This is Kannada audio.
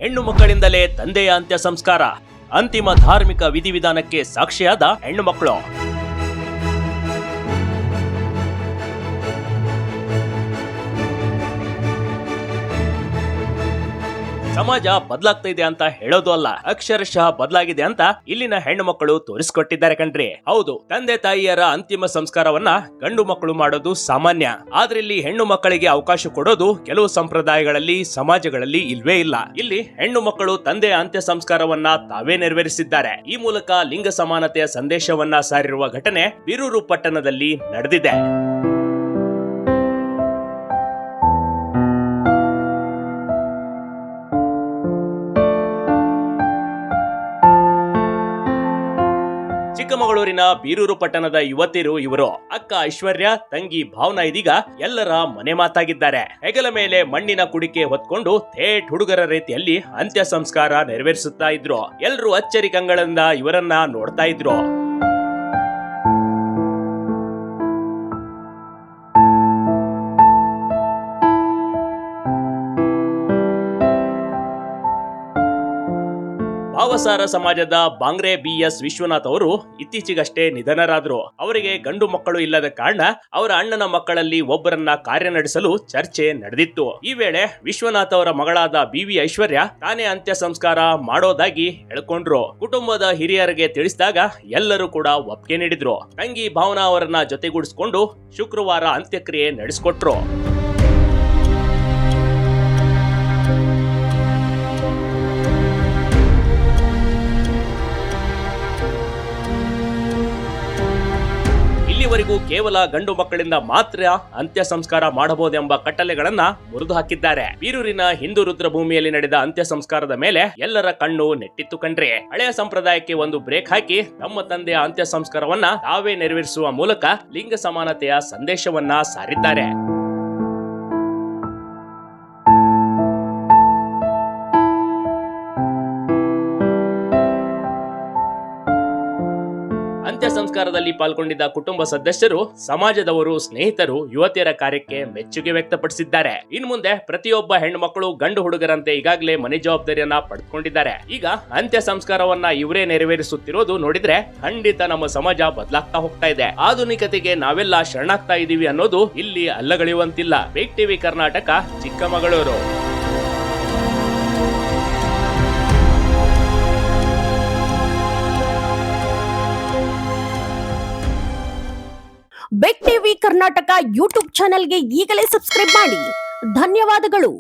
ಹೆಣ್ಣು ಮಕ್ಕಳಿಂದಲೇ ತಂದೆಯ ಅಂತ್ಯ ಸಂಸ್ಕಾರ, ಅಂತಿಮ ಧಾರ್ಮಿಕ ವಿಧಿವಿಧಾನಕ್ಕೆ ಸಾಕ್ಷಿಯಾದ ಹೆಣ್ಣು ಮಕ್ಕಳು. ಸಮಾಜ ಬದಲಾಗ್ತಾ ಇದೆ ಅಂತ ಹೇಳೋದು ಅಲ್ಲ, ಅಕ್ಷರಶಃ ಬದಲಾಗಿದೆ ಅಂತ ಇಲ್ಲಿನ ಹೆಣ್ಣು ಮಕ್ಕಳು ತೋರಿಸಿಕೊಟ್ಟಿದ್ದಾರೆ ಕಣ್ರಿ. ಹೌದು, ತಂದೆ ತಾಯಿಯರ ಅಂತಿಮ ಸಂಸ್ಕಾರವನ್ನ ಗಂಡು ಮಕ್ಕಳು ಮಾಡೋದು ಸಾಮಾನ್ಯ. ಆದ್ರೆ ಇಲ್ಲಿ ಹೆಣ್ಣು ಮಕ್ಕಳಿಗೆ ಅವಕಾಶ ಕೊಡೋದು ಕೆಲವು ಸಂಪ್ರದಾಯಗಳಲ್ಲಿ, ಸಮಾಜಗಳಲ್ಲಿ ಇಲ್ವೇ ಇಲ್ಲ. ಇಲ್ಲಿ ಹೆಣ್ಣು ಮಕ್ಕಳು ತಂದೆಯ ಅಂತ್ಯ ಸಂಸ್ಕಾರವನ್ನ ತಾವೇ ನೆರವೇರಿಸಿದ್ದಾರೆ. ಈ ಮೂಲಕ ಲಿಂಗ ಸಮಾನತೆಯ ಸಂದೇಶವನ್ನ ಸಾರಿರುವ ಘಟನೆ ಬೀರೂರು ಪಟ್ಟಣದಲ್ಲಿ ನಡೆದಿದೆ. ಚಿಕ್ಕಮಗಳೂರಿನ ಬೀರೂರು ಪಟ್ಟಣದ ಯುವತಿಯರು ಇವರು. ಅಕ್ಕ ಐಶ್ವರ್ಯ, ತಂಗಿ ಭಾವನಾ ಇದೀಗ ಎಲ್ಲರ ಮನೆ ಮಾತಾಗಿದ್ದಾರೆ. ಹೆಗಲ ಮೇಲೆ ಮಣ್ಣಿನ ಕುಡಿಕೆ ಹೊತ್ಕೊಂಡು ಥೇಟ್ ಹುಡುಗರ ರೀತಿಯಲ್ಲಿ ಅಂತ್ಯ ಸಂಸ್ಕಾರ ನೆರವೇರಿಸುತ್ತಾ ಇದ್ರು. ಎಲ್ಲರೂ ಅಚ್ಚರಿ ಕಂಗಳಿಂದ ಇವರನ್ನ ನೋಡ್ತಾ ಇದ್ರು. ಭಾವಸಾರ ಸಮಾಜದ ಬಾಂಗ್ರೆ BS ವಿಶ್ವನಾಥ್ ಅವರು ಇತ್ತೀಚೆಗಷ್ಟೇ ನಿಧನರಾದ್ರು. ಅವರಿಗೆ ಗಂಡು ಮಕ್ಕಳು ಇಲ್ಲದ ಕಾರಣ ಅವರ ಅಣ್ಣನ ಮಕ್ಕಳಲ್ಲಿ ಒಬ್ಬರನ್ನ ಕಾರ್ಯ ನಡೆಸಲು ಚರ್ಚೆ ನಡೆದಿತ್ತು. ಈ ವೇಳೆ ವಿಶ್ವನಾಥ್ ಅವರ ಮಗಳಾದ BV ಐಶ್ವರ್ಯ ತಾನೇ ಅಂತ್ಯ ಸಂಸ್ಕಾರ ಮಾಡೋದಾಗಿ ಹೇಳ್ಕೊಂಡ್ರು. ಕುಟುಂಬದ ಹಿರಿಯರಿಗೆ ತಿಳಿಸಿದಾಗ ಎಲ್ಲರೂ ಕೂಡ ಒಪ್ಪಿಗೆ ನೀಡಿದ್ರು. ತಂಗಿ ಭಾವನಾ ಅವರನ್ನ ಜೊತೆಗೂಡಿಸಿಕೊಂಡು ಶುಕ್ರವಾರ ಅಂತ್ಯಕ್ರಿಯೆ ನಡೆಸಿಕೊಟ್ರು. ಇಲ್ಲಿವರೆಗೂ ಕೇವಲ ಗಂಡು ಮಕ್ಕಳಿಂದ ಮಾತ್ರ ಅಂತ್ಯ ಸಂಸ್ಕಾರ ಮಾಡಬಹುದೆಂಬ ಕಟ್ಟಳೆಗಳನ್ನ ಮುರಿದು ಹಾಕಿದ್ದಾರೆ. ಬೀರೂರಿನ ಹಿಂದೂ ರುದ್ರಭೂಮಿಯಲ್ಲಿ ನಡೆದ ಅಂತ್ಯ ಸಂಸ್ಕಾರದ ಮೇಲೆ ಎಲ್ಲರ ಕಣ್ಣು ನೆಟ್ಟಿತ್ತು ಕಣ್ರಿ. ಹಳೆಯ ಸಂಪ್ರದಾಯಕ್ಕೆ ಒಂದು ಬ್ರೇಕ್ ಹಾಕಿ ತಮ್ಮ ತಂದೆಯ ಅಂತ್ಯ ಸಂಸ್ಕಾರವನ್ನ ತಾವೇ ನೆರವೇರಿಸುವ ಮೂಲಕ ಲಿಂಗ ಸಮಾನತೆಯ ಸಂದೇಶವನ್ನ ಸಾರಿದ್ದಾರೆ. ಅಂತ್ಯ ಸಂಸ್ಕಾರದಲ್ಲಿ ಪಾಲ್ಗೊಂಡಿದ್ದ ಕುಟುಂಬ ಸದಸ್ಯರು, ಸಮಾಜದವರು, ಸ್ನೇಹಿತರು ಯುವತಿಯರ ಕಾರ್ಯಕ್ಕೆ ಮೆಚ್ಚುಗೆ ವ್ಯಕ್ತಪಡಿಸಿದ್ದಾರೆ. ಇನ್ನು ಮುಂದೆ ಪ್ರತಿಯೊಬ್ಬ ಹೆಣ್ಣು ಮಕ್ಕಳು ಗಂಡು ಹುಡುಗರಂತೆ ಈಗಾಗಲೇ ಮನೆ ಜವಾಬ್ದಾರಿಯನ್ನ ಪಡೆದುಕೊಂಡಿದ್ದಾರೆ. ಈಗ ಅಂತ್ಯ ಸಂಸ್ಕಾರವನ್ನ ಇವರೇ ನೆರವೇರಿಸುತ್ತಿರೋದು ನೋಡಿದ್ರೆ ಖಂಡಿತ ನಮ್ಮ ಸಮಾಜ ಬದಲಾಗ್ತಾ ಹೋಗ್ತಾ ಇದೆ. ಆಧುನಿಕತೆಗೆ ನಾವೆಲ್ಲ ಶರಣಾಗ್ತಾ ಇದೀವಿ ಅನ್ನೋದು ಇಲ್ಲಿ ಅಲ್ಲಗಳೆಯುವಂತಿಲ್ಲ. Big TV Karnataka, Chikkamagaluru. Big TV Karnataka YouTube ಚಾನೆಲ್ಗೆ ಈಗಲೇ ಸಬ್ಸ್ಕ್ರೈಬ್ ಮಾಡಿ. ಧನ್ಯವಾದಗಳು.